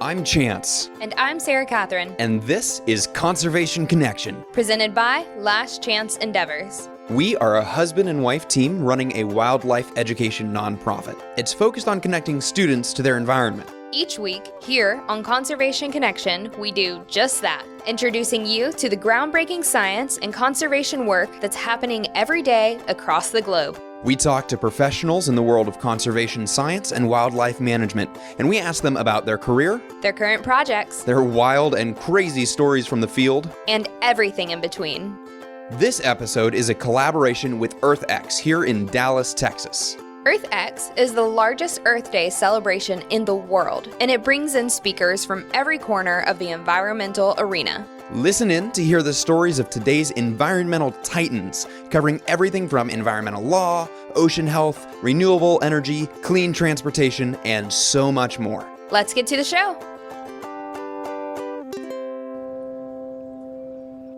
I'm Chance. And I'm Sarah Catherine. And this is Conservation Connection, presented by Last Chance Endeavors. We are a husband and wife team running a wildlife education nonprofit. It's focused on connecting students to their environment. Each week, here on Conservation Connection, we do just that, introducing you to the groundbreaking science and conservation work that's happening every day across the globe. We talk to professionals in the world of conservation science and wildlife management, and we ask them about their career, their current projects, their wild and crazy stories from the field, and everything in between. This episode is a collaboration with EarthX here in Dallas, Texas. EarthX is the largest Earth Day celebration in the world, and it brings in speakers from every corner of the environmental arena. Listen in to hear the stories of today's environmental titans, covering everything from environmental law, ocean health, renewable energy, clean transportation, and so much more. Let's get to the show.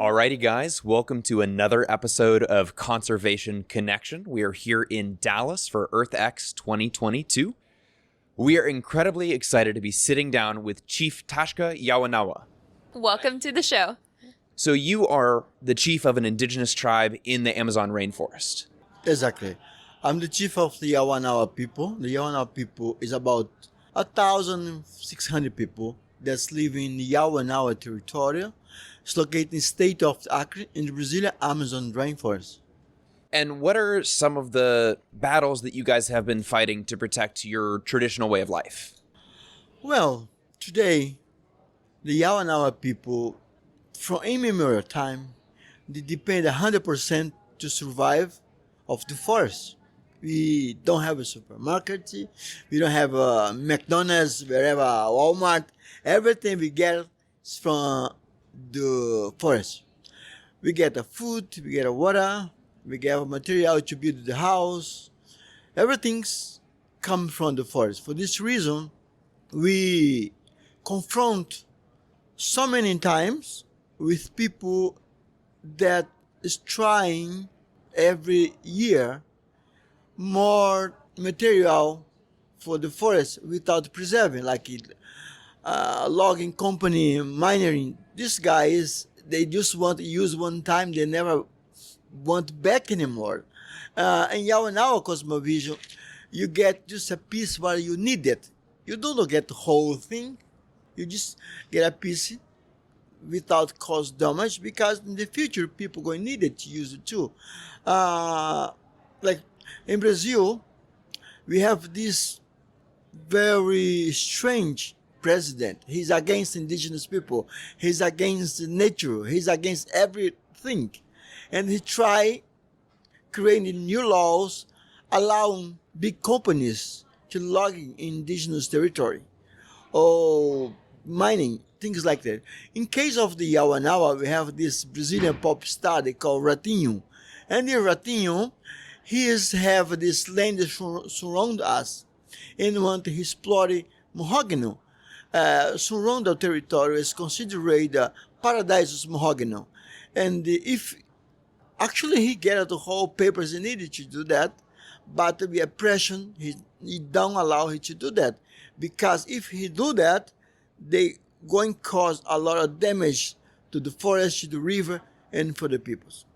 Alrighty guys, welcome to another episode of Conservation Connection. We are here in Dallas for EarthX 2022. We are incredibly excited to be sitting down with Chief Tashka Yawanawa. Welcome to the show. So you are the chief of an indigenous tribe in the Amazon rainforest. Exactly. I'm the chief of the Yawanawa people. The Yawanawa people is about 1,600 people that's living in the Yawanawa territory. It's located in the state of Acre in the Brazilian Amazon rainforest. And what are some of the battles that you guys have been fighting to protect your traditional way of life? Well, today, the Yawanawa people, from immemorial time, they depend 100% to survive of the forest. We don't have a supermarket, we don't have a McDonald's, wherever, Walmart. Everything we get is from the forest. We get the food, we get the water, we get material to build the house. Everything's come from the forest. For this reason, we confront so many times with people that is trying every year more material for the forest without preserving, like logging company, mining. These guys, they just want to use one time, they never want back anymore. In Yawanawa cosmovision, you get just a piece where you need it. You don't get the whole thing. You just get a piece without cause damage, because in the future people going to need it to use it too. Like in Brazil, we have this very strange president. He's against indigenous people. He's against nature. He's against everything. And he try creating new laws allowing big companies to log in indigenous territory or mining, things like that. In case of the Yawanawa, we have this Brazilian pop star they call Ratinho. And the Ratinho, he have this land that surround us and want to explore mahogany. Surround the territory is considered the paradise of mahogany. And if actually he get the whole papers he needed to do that, but the oppression, he don't allow him to do that. Because if he do that, they going to cause a lot of damage to the forest, to the river, and for the peoples.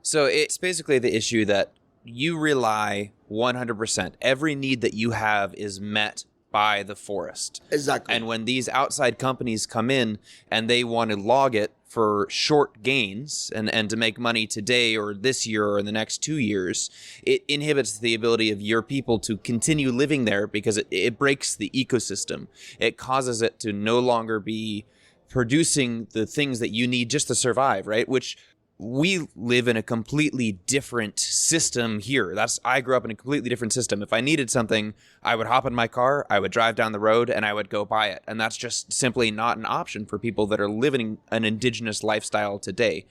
So it's basically the issue that you rely 100%. Every need that you have is met by the forest. Exactly. And when these outside companies come in and they want to log it for short gains and to make money today or this year or in the next 2 years, it inhibits the ability of your people to continue living there because it breaks the ecosystem. It causes it to no longer be producing the things that you need just to survive, right? Which we live in a completely different system here. I grew up in a completely different system. If I needed something, I would hop in my car, I would drive down the road, and I would go buy it. And that's just simply not an option for people that are living an indigenous lifestyle today.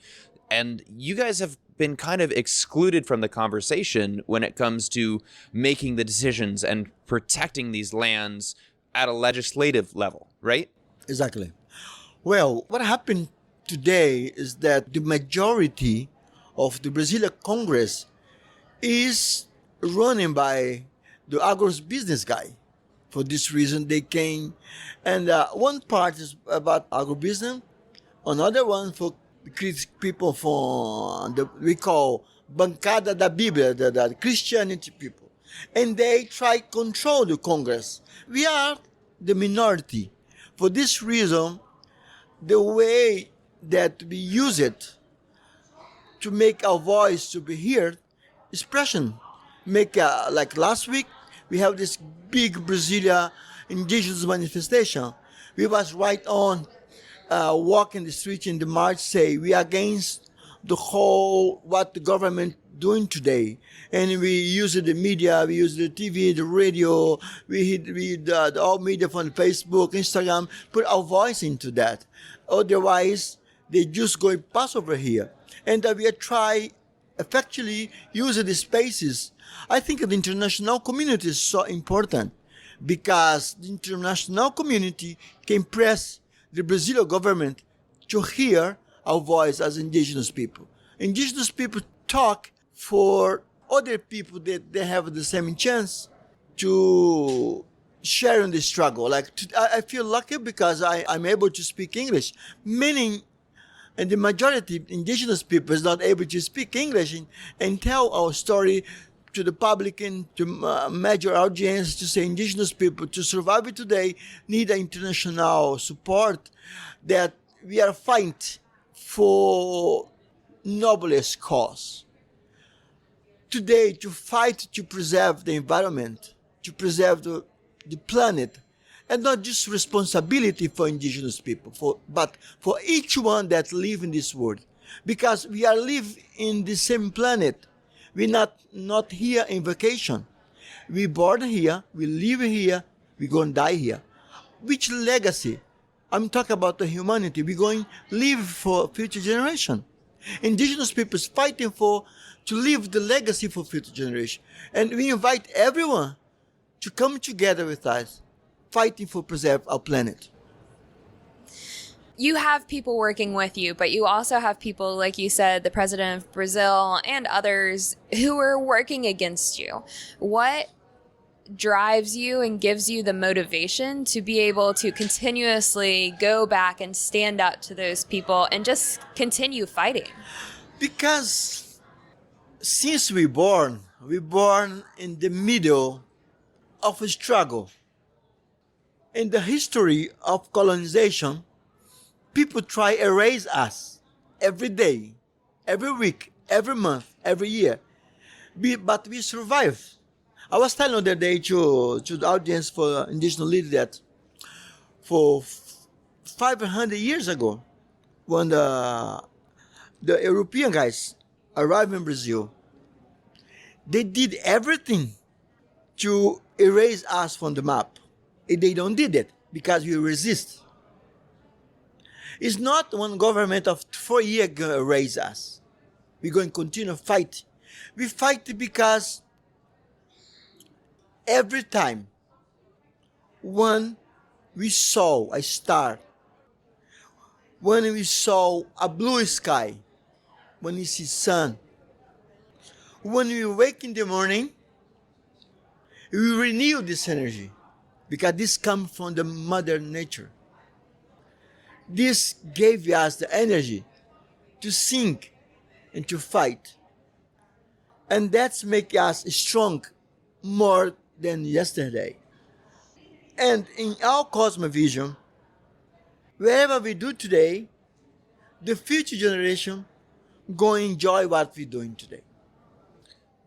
And you guys have been kind of excluded from the conversation when it comes to making the decisions and protecting these lands at a legislative level, right? Exactly. Well, what happened today is that the majority of the Brazilian Congress is running by the agribusiness guy. For this reason, they came. And one part is about agribusiness. Another one for people from we call Bancada da Bíblia, the Christianity people. And they try control the Congress. We are the minority. For this reason, the way that we use it to make our voice to be heard, expression. Like last week, we have this big Brazilian indigenous manifestation. We was right on walking the streets in the march, say we are against the whole what the government doing today, and we use the media, we use the TV, the radio, we the all media from Facebook, Instagram, put our voice into that. Otherwise, they just going pass over here, and we try effectively use the spaces. I think the international community is so important because the international community can press the Brazilian government to hear our voice as indigenous people. Indigenous people talk for other people that they have the same chance to share in the struggle. I feel lucky because I'm able to speak English. Many, and the majority indigenous people is not able to speak English and tell our story to the public and to major audience, to say indigenous people to survive today need international support, that we are fighting for noblest cause. Today, to fight to preserve the environment, to preserve the planet, and not just responsibility for indigenous people, but for each one that live in this world. Because we are live in the same planet. We're not here in vacation. We born here, we live here, we going to die here. Which legacy? I'm talking about the humanity. We're going to live for future generation. Indigenous people is fighting to leave the legacy for future generation. And we invite everyone to come together with us, fighting for preserve our planet. You have people working with you, but you also have people, like you said, the president of Brazil and others who are working against you. What drives you and gives you the motivation to be able to continuously go back and stand up to those people and just continue fighting? Because since we born in the middle of a struggle. In the history of colonization, people try to erase us every day, every week, every month, every year. But we survive. I was telling the other day to the audience for indigenous leaders that for 500 years ago, when the European guys arrived in Brazil, they did everything to erase us from the map. They don't did it because we resist. It's not one government of 4 years going to erase us. We're going to continue to fight. We fight because every time when we saw a star, when we saw a blue sky, when we see sun, when we wake in the morning, we renew this energy because this comes from the mother nature. This gave us the energy to sing and to fight. And that's make us strong more than yesterday. And in our cosmovision, wherever we do today, the future generation going to enjoy what we're doing today.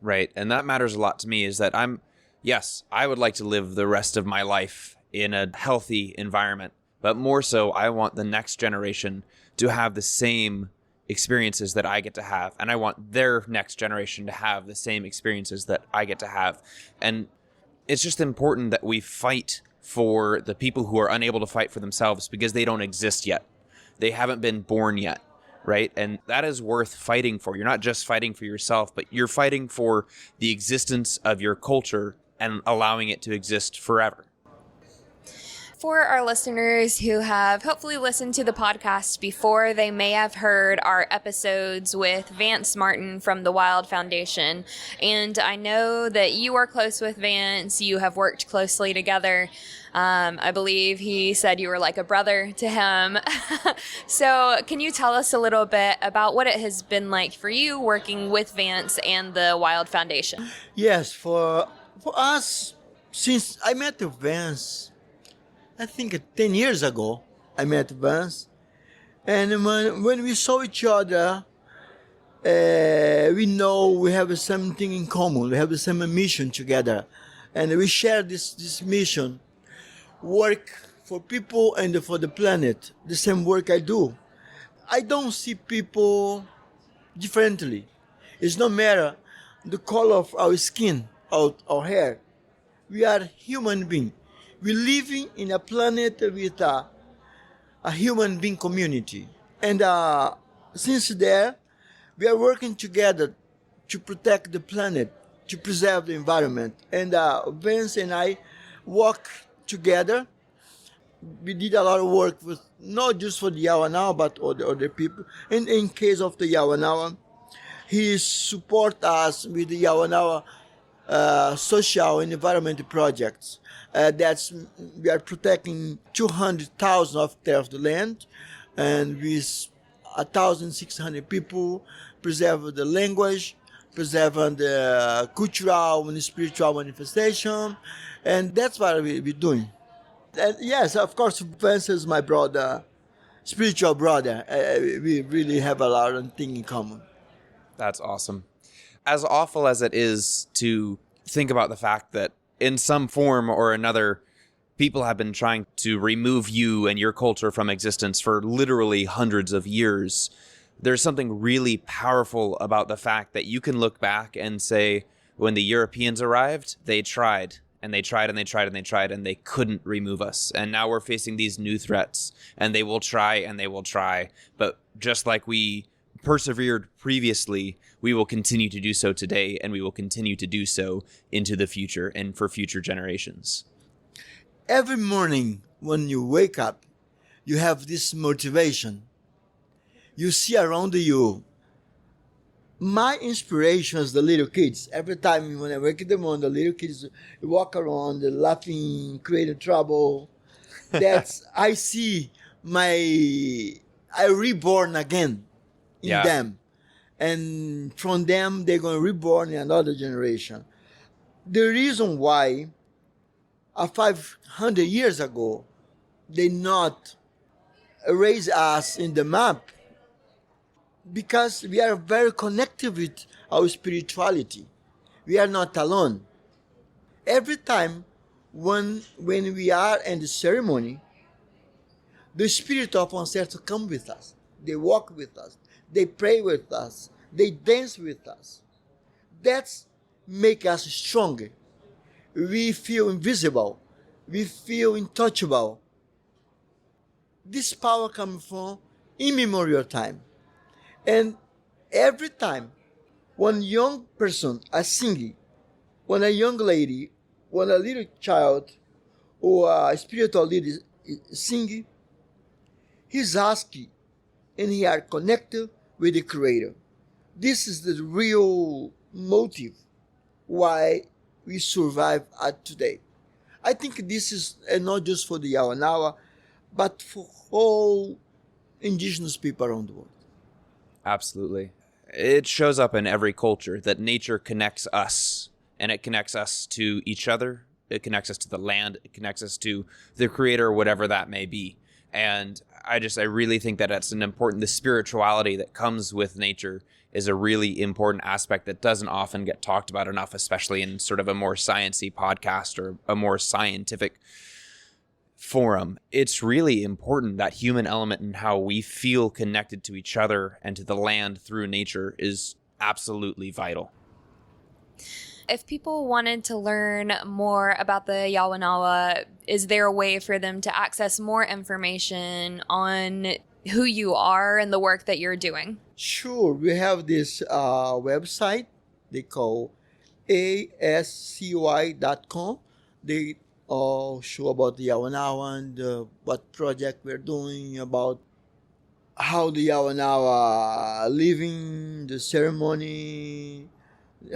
Right. And that matters a lot to me is that I would like to live the rest of my life in a healthy environment. But more so, I want the next generation to have the same experiences that I get to have. And I want their next generation to have the same experiences that I get to have. And it's just important that we fight for the people who are unable to fight for themselves because they don't exist yet. They haven't been born yet, right? And that is worth fighting for. You're not just fighting for yourself, but you're fighting for the existence of your culture and allowing it to exist forever. For our listeners who have hopefully listened to the podcast before, they may have heard our episodes with Vance Martin from the Wild Foundation. And I know that you are close with Vance. You have worked closely together. I believe he said you were like a brother to him. So can you tell us a little bit about what it has been like for you working with Vance and the Wild Foundation? Yes, for us, since I met Vance, I think 10 years ago, I met Vance. And when we saw each other, we know we have something in common. We have the same mission together. And we share this mission, work for people and for the planet, the same work I do. I don't see people differently. It's no matter the color of our skin, our hair. We are human beings. We're living in a planet with a human being community. And since there, we are working together to protect the planet, to preserve the environment. And Vince and I work together. We did a lot of work with not just for the Yawanawa, but other people. And in case of the Yawanawa, he support us with the Yawanawa social and environmental projects. We are protecting 200,000 of the land, and with 1,600 people, preserve the language, preserve the cultural and spiritual manifestation, and that's what we're doing. And yes, of course, Vance is my brother, spiritual brother. We really have a lot of things in common. That's awesome. As awful as it is to think about the fact that in some form or another, people have been trying to remove you and your culture from existence for literally hundreds of years, there's something really powerful about the fact that you can look back and say, when the Europeans arrived, they tried. And they tried and they tried and they tried and they couldn't remove us. And now we're facing these new threats and they will try and they will try. But just like we persevered previously, we will continue to do so today, and we will continue to do so into the future and for future generations. Every morning when you wake up, you have this motivation. You see around you. My inspiration is the little kids. Every time when I wake in the morning, the little kids walk around, laughing, creating trouble. I see I reborn again in them. And from them, they're going to reborn in another generation. The reason why 500 years ago, they not erase us in the map, because we are very connected with our spirituality. We are not alone. Every time when we are in the ceremony, the spirit of ancestors come with us. They walk with us. They pray with us. They dance with us. That's make us stronger. We feel invisible. We feel untouchable. This power comes from immemorial time. And every time when a young person is singing, when a young lady, when a little child or a spiritual leader is singing, he's asking and he are connected with the Creator. This is the real motive why we survive at today. I think this is not just for the Yawanawa, but for all indigenous people around the world. Absolutely. It shows up in every culture that nature connects us, and it connects us to each other. It connects us to the land. It connects us to the Creator, whatever that may be. And I really think that the spirituality that comes with nature is a really important aspect that doesn't often get talked about enough, especially in sort of a more science-y podcast or a more scientific forum. It's really important. That human element and how we feel connected to each other and to the land through nature is absolutely vital. If people wanted to learn more about the Yawanawa, is there a way for them to access more information on who you are and the work that you're doing? Sure. We have this website they call ascy.com. show about the Yawanawa and what project we're doing, about how the Yawanawa living, the ceremony,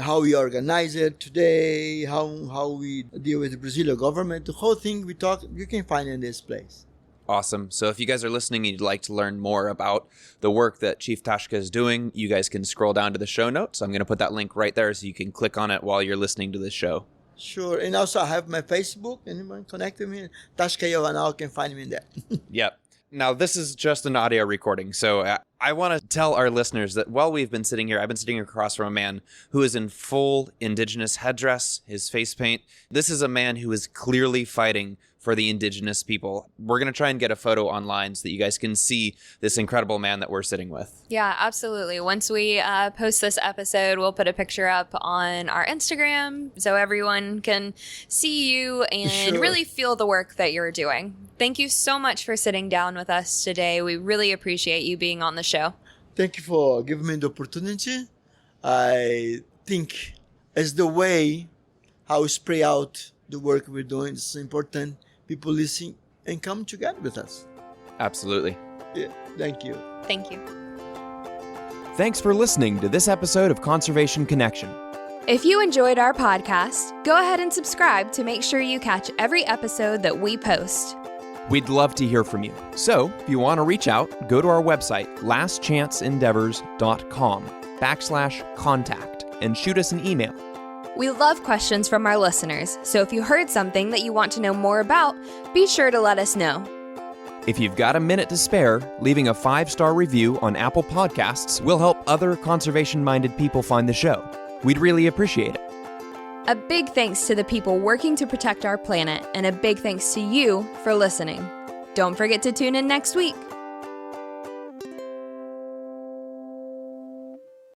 how we organize it today, how we deal with the Brazilian government. The whole thing we talk, you can find in this place. Awesome. So if you guys are listening and you'd like to learn more about the work that Chief Tashka is doing, you guys can scroll down to the show notes. I'm going to put that link right there so you can click on it while you're listening to this show. Sure. And also I have my Facebook. Anyone connect with me? Tashka Yawanawa can find me in there. Yep. Now, this is just an audio recording, so I want to tell our listeners that while we've been sitting here, I've been sitting across from a man who is in full Indigenous headdress, his face paint. This is a man who is clearly fighting for the Indigenous people. We're going to try and get a photo online so that you guys can see this incredible man that we're sitting with. Yeah, absolutely. Once we post this episode, we'll put a picture up on our Instagram so everyone can see you and really feel the work that you're doing. Thank you so much for sitting down with us today. We really appreciate you being on the show. Thank you for giving me the opportunity. I think as the way how we spray out the work we're doing is important. People listen and come together with us. Absolutely. Yeah, thank you. Thank you. Thanks for listening to this episode of Conservation Connection. If you enjoyed our podcast, go ahead and subscribe to make sure you catch every episode that we post. We'd love to hear from you. So, if you want to reach out, go to our website, lastchanceendeavors.com/contact, and shoot us an email. We love questions from our listeners, so if you heard something that you want to know more about, be sure to let us know. If you've got a minute to spare, leaving a 5-star review on Apple Podcasts will help other conservation-minded people find the show. We'd really appreciate it. A big thanks to the people working to protect our planet, and a big thanks to you for listening. Don't forget to tune in next week.